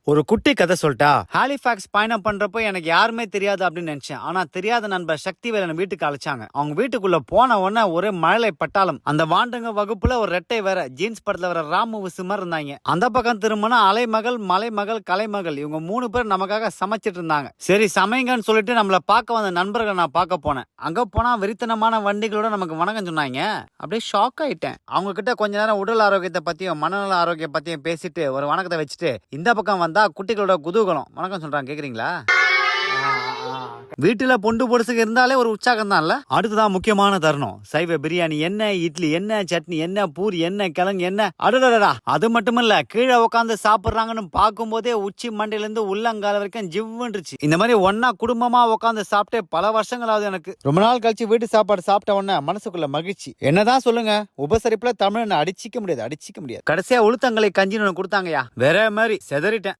ஒரு குட்டி கதை சொல்லிட்டா. ஹாலிஃபாக்ஸ் பயணம் பண்றப்போ எனக்கு யாருமே தெரியாது அப்படின்னு நினைச்சேன். ஆனா தெரியாத நண்பர் சக்திவேலன் வீட்டுக்கு அழைச்சாங்க. அவங்க வீட்டுக்குள்ள போன உடனே ஒரே மழலை பட்டாளம். அந்த வாண்டுங்க வகுப்புல ஒரு ரெட்டை வேற ஜீன்ஸ் படத்துல வர ராமு விசுமர் இருந்தாங்க. அந்த பக்கம் திரும்பினா அலைமகள், மலைமகள், கலைமகள் இவங்க 3 பேர் நமக்காக சமைச்சிட்டு இருந்தாங்க. சரி சமைங்கன்னு சொல்லிட்டு நம்மள பார்க்க வந்த நண்பர்களை நான் பார்க்க போனேன். அங்க போனா வெறித்தனமான வண்டிகளோட நமக்கு வணக்கம் சொன்னாங்க. அப்படியே ஷாக் ஆயிட்டேன். அவங்க கிட்ட கொஞ்ச நேரம் உடல் ஆரோக்கியத்தை பத்தியும் மனநல ஆரோக்கியம் பத்தியும் பேசிட்டு ஒரு வணக்கத்தை வச்சுட்டு இந்த பக்கம் வந்தா குட்டிகளோட குதூகலம் வணக்கம் சொல்றாங்க. கேக்குறீங்களா? வீட்டுல பொண்டு பொடுசுக்கு இருந்தாலே ஒரு உற்சாகம் தான்ல. அடுத்ததான் முக்கியமான தருணம். சைவ பிரியாணி என்ன, இட்லி என்ன, சட்னி என்ன, பூரி என்ன, கிழங்கு என்ன, அடுடா. அது மட்டுமில்ல, கீழே உட்காந்து சாப்பிடுறாங்கன்னு பார்க்கும் போதே உச்சி மண்டையில இருந்து உள்ளங்கால வரைக்கும் ஜிவ்வுன்றுச்சு. இந்த மாதிரி ஒன்னா குடும்பமா உட்காந்து சாப்பிட்டே பல வருஷங்களாவது எனக்கு. ரொம்ப நாள் கழிச்சு வீட்டு சாப்பாடு சாப்பிட்ட உடனே மனசுக்குள்ள மகிழ்ச்சி. என்னதான் சொல்லுங்க, உபசரிப்புல தமிழ் அடிச்சிக்க முடியாது. கடைசியா உளுத்தங்களை கஞ்சின்னு கொடுத்தாங்கயா. வேற மாதிரி செதறிட்டேன்.